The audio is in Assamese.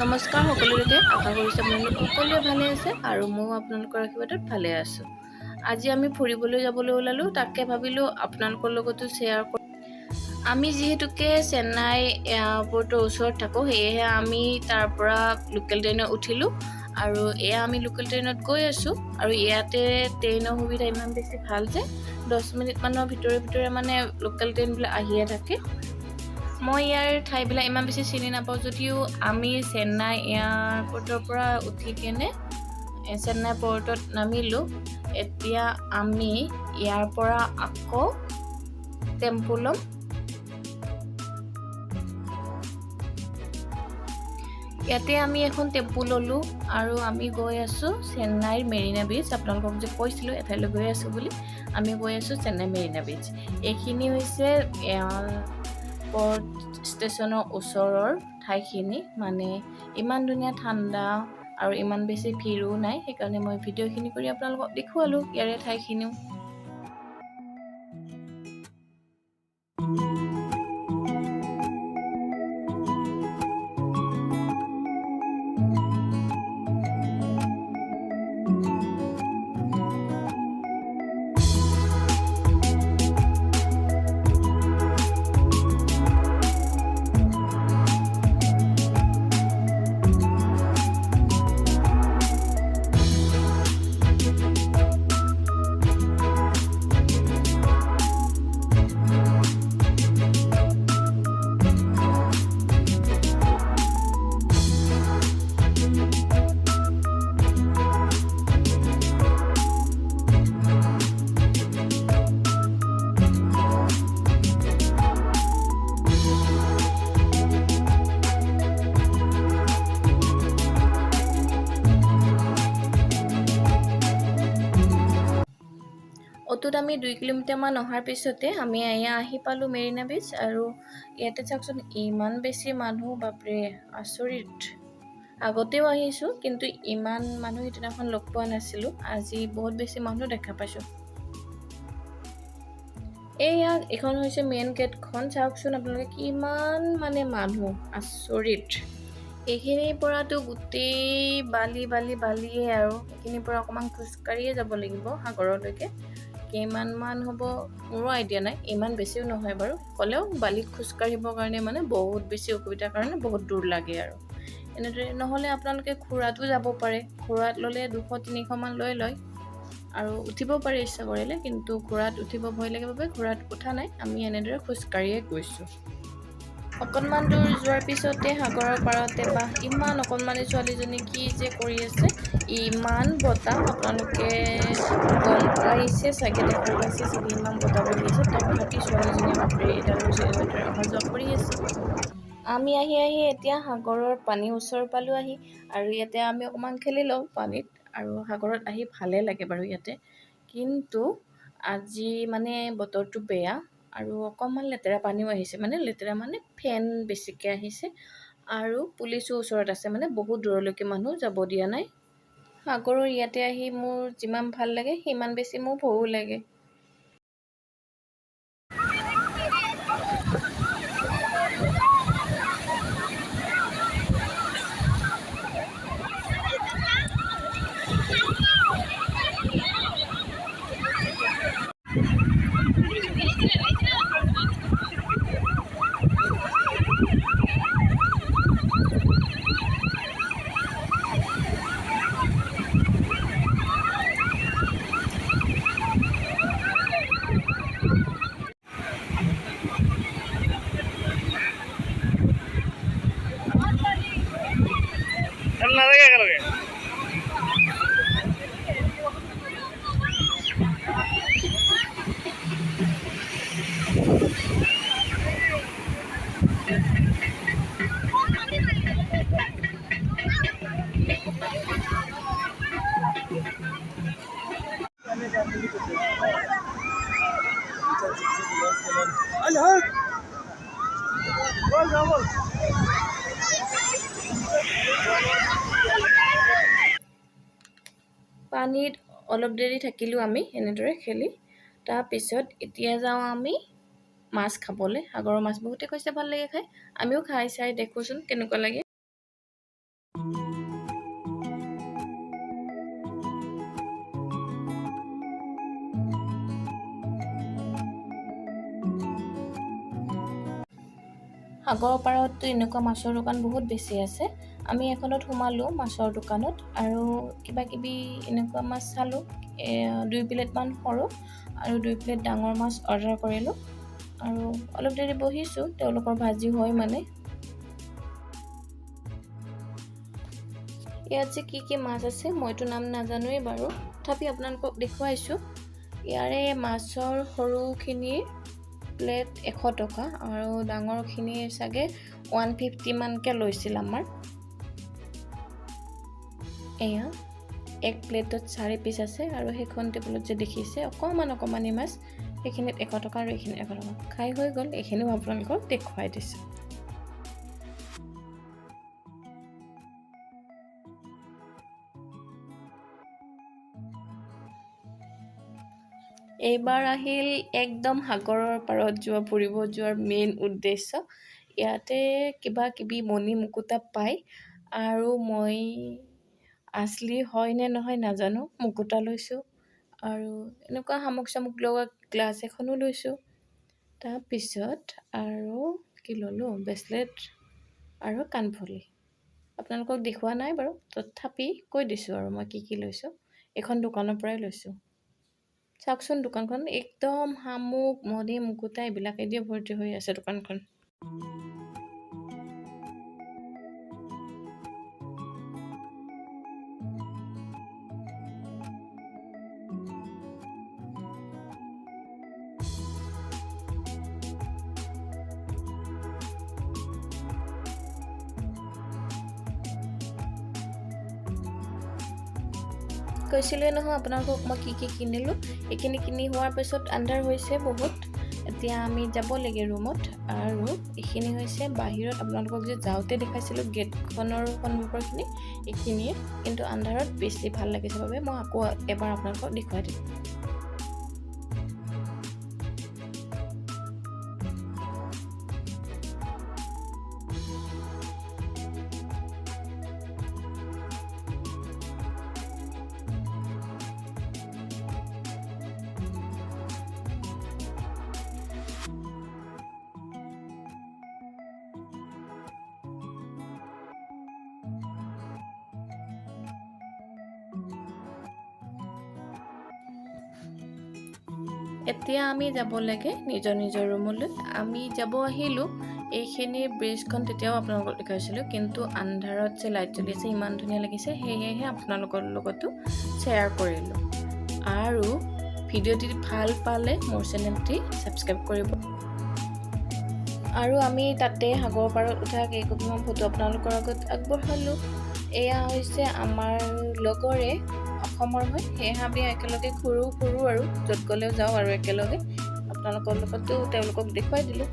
নমস্কাৰ সকলোকে আশা কৰিছোঁ আপোনালোক সকলোৱে ভালে আছে আৰু মই আপোনালোকৰ আশীৰ্বাদত ভালে আছোঁ। আজি আমি ফুৰিবলৈ যাবলৈ ওলালোঁ, তাকে ভাবিলোঁ আপোনালোকৰ লগতো শ্বেয়াৰ কৰোঁ। আমি যিহেতুকে চেন্নাই এয়াৰপৰ্টৰ ওচৰত থাকোঁ, সেয়েহে আমি তাৰ পৰা লোকেল ট্ৰেইনত উঠিলোঁ আৰু এয়া আমি লোকেল ট্ৰেইনত গৈ আছোঁ। আৰু ইয়াতে ট্ৰেইনৰ সুবিধা ইমান বেছি ভাল যে 10 মিনিটমানৰ ভিতৰে মানে লোকেল ট্ৰেইনবিলাক আহিয়ে থাকে। মই ইয়াৰ ঠাইবিলাক ইমান বেছি চিনি নাপাওঁ যদিও আমি চেন্নাই এয়াৰপৰ্টৰ পৰা উঠি কেনে চেন্নাই পৰ্টত নামিলোঁ। এতিয়া আমি ইয়াৰ পৰা আকৌ টেম্পু ল'ম। ইয়াতে আমি এখন টেম্পু ল'লোঁ আৰু আমি গৈ আছোঁ চেন্নাইৰ মেৰিনা বীচ। আপোনালোকক যে কৈছিলোঁ এঠাইলৈ গৈ আছোঁ বুলি, আমি গৈ আছোঁ চেন্নাই মেৰিনা বীচ। এইখিনি হৈছে এয়াৰপৰ্ট ষ্টেচনৰ ওচৰৰ ঠাইখিনি, মানে ইমান ধুনীয়া ঠাণ্ডা আৰু ইমান বেছি ভিৰো নাই, সেইকাৰণে মই ভিডিঅ'খিনি কৰি আপোনালোকক দেখুৱালোঁ ইয়াৰে ঠাইখিনিও। অটোত আমি 2 কিলোমিটাৰমান অহাৰ পিছতে আমি আহি পালোঁ মেৰিনা বীচ। আৰু ইয়াতে চাওকচোন ইমান বেছি মানুহ, বাপৰে আচৰিত। আগতেও আহিছোঁ কিন্তু ইমান মানুহ সিদিনাখন লগ পোৱা নাছিলোঁ, আজি বহুত বেছি মানুহ দেখা পাইছোঁ। এইখন হৈছে মেইন গেটখন, চাওকচোন আপোনালোকে কিমান মানে মানুহ, আচৰিত। এইখিনিৰ পৰাতো গোটেই বালিয়ে আৰু এইখিনিৰ পৰা অকণমান খোজকাঢ়িয়ে যাব লাগিব সাগৰলৈকে। কিমানমান হ'ব মোৰো আইডিয়া নাই, ইমান বেছিও নহয় বাৰু, হ'লেও বালিত খোজকাঢ়িবৰ কাৰণে মানে বহুত বেছি অসুবিধাৰ কাৰণে বহুত দূৰ লাগে। আৰু এনেদৰে নহ'লে আপোনালোকে ঘোঁৰাতো যাব পাৰে, ঘোঁৰাত ল'লে 200-300 মান লয় আৰু উঠিব পাৰে ইচ্ছা কৰিলে, কিন্তু ঘোঁৰাত উঠিব ভয় লাগে বাবে ঘোঁৰাত উঠা নাই, আমি এনেদৰে খোজকাঢ়িয়ে গৈছোঁ। অকণমান দূৰ যোৱাৰ পিছতে সাগৰৰ পাৰতে ইমান অকণমানি ছোৱালীজনী কি যে কৰি আছে, ইমান বতাহ, আপোনালোকে গম পাইছে চাগে, দেখা পাইছে চাগে ইমান বতাহ বলি আছে, তথাপি ছোৱালীজনীয়ে বাপৰে এডাল এনেদৰে অহা যোৱা কৰি আছে। আমি আহি এতিয়া সাগৰৰ পানী ওচৰ পালোঁ আহি, আৰু ইয়াতে আমি অকণমান খেলি লওঁ পানীত। আৰু সাগৰত আহি ভালে লাগে বাৰু ইয়াতে, কিন্তু আজি মানে বতৰটো বেয়া আৰু অকণমান লেতেৰা পানীও আহিছে, মানে লেতেৰা মানে ফেন বেছিকৈ আহিছে আৰু পুলিচো ওচৰত আছে, মানে বহুত দূৰলৈকে মানুহ যাব দিয়া নাই। সাগৰৰ ইয়াতে আহি মোৰ যিমান ভাল লাগে সিমান বেছি মোৰ ভয়ো লাগে। পানীত অলপ দেৰি থাকিলোঁ আমি এনেদৰে খেলি, তাৰপিছত এতিয়া যাওঁ আমি মাছ খাবলৈ। সাগৰৰ মাছ বহুতে কৈছে ভাল লাগে খাই, আমিও খাই চাই দেখোচোন কেনেকুৱা লাগে। সাগৰৰ পাৰততো এনেকুৱা মাছৰ দোকান বহুত বেছি আছে। আমি এখনত সোমালোঁ মাছৰ দোকানত আৰু কিবা কিবি এনেকুৱা মাছ চালোঁ। 2 প্লেটমান সৰু আৰু 2 প্লেট ডাঙৰ মাছ অৰ্ডাৰ কৰিলোঁ আৰু অলপ দেৰি বহিছোঁ, তেওঁলোকৰ ভাজি হয় মানে। ইয়াত যে কি মাছ আছে মইতো নাম নাজানোৱেই বাৰু, তথাপি আপোনালোকক দেখুৱাইছোঁ। ইয়াৰে মাছৰ সৰুখিনিৰ প্লেট 100 টকা আৰু ডাঙৰখিনিৰ চাগে 150 মানকৈ লৈছিল আমাৰ। এয়া 1 প্লেটত 4 পিচ আছে আৰু সেইখন টেবুলত যে দেখিছে অকণমানি মাছ, সেইখিনিত 100 টকা আৰু এইখিনিত 100 টকা। খাই হৈ গ'ল, এইখিনিও আপোনালোকক দেখুৱাই দিছোঁ। এইবাৰ আহিল একদম সাগৰৰ পাৰত ফুৰিব যোৱাৰ মেইন উদ্দেশ্য। ইয়াতে কিবা কিবি মণি মুকুতা পায় আৰু মই আচলি হয় নে নহয় নাজানো, মুকুতা লৈছোঁ আৰু এনেকুৱা শামুক চামুক লগা গ্লাছ এখনো লৈছোঁ। তাৰপিছত আৰু কি ল'লোঁ, ব্ৰেচলেট আৰু কাণফুলি। আপোনালোকক দেখুওৱা নাই বাৰু, তথাপি কৈ দিছোঁ আৰু মই কি লৈছোঁ। এইখন দোকানৰ পৰাই লৈছোঁ। চাওকচোন দোকানখন একদম শামুক মণি মুকুতা এইবিলাকেদি ভৰ্তি হৈ আছে দোকানখন। কৈছিলোৱে নহয় আপোনালোকক মই কি কিনিলোঁ। এইখিনি কিনি হোৱাৰ পিছত আন্ধাৰ হৈছে বহুত। এতিয়া আমি যাব লাগে ৰুমত আৰু এইখিনি হৈছে বাহিৰত আপোনালোকক যে যাওঁতে দেখাইছিলোঁ গেটখনৰ সন্মুখৰখিনি, এইখিনিয়ে কিন্তু আন্ধাৰত বেছি ভাল লাগিছে বাবে মই আকৌ এবাৰ আপোনালোকক দেখুৱাই দিম। এতিয়া আমি যাব লাগে নিজৰ ৰুমলৈ। আমি যাব আহিলোঁ। এইখিনি ব্ৰিজখন তেতিয়াও আপোনালোকক দেখাইছিলোঁ, কিন্তু আন্ধাৰত যে লাইট জ্বলি আছে ইমান ধুনীয়া লাগিছে, সেয়েহে আপোনালোকৰ লগতো শ্বেয়াৰ কৰিলোঁ। আৰু ভিডিঅ'টি ভাল পালে মোৰ চেনেলটি ছাবস্ক্ৰাইব কৰিব। আৰু আমি তাতে সাগৰ পাৰত উঠা কেইকপিমান ফটো আপোনালোকৰ আগত আগবঢ়ালোঁ। এয়া হৈছে আমাৰ লগৰে অসমৰ হয়, সেয়েহে আমি একেলগে ফুৰো আৰু য'ত গ'লেও যাওঁ আৰু একেলগে। আপোনালোকৰ লগতো তেওঁলোকক দেখুৱাই দিলোঁ।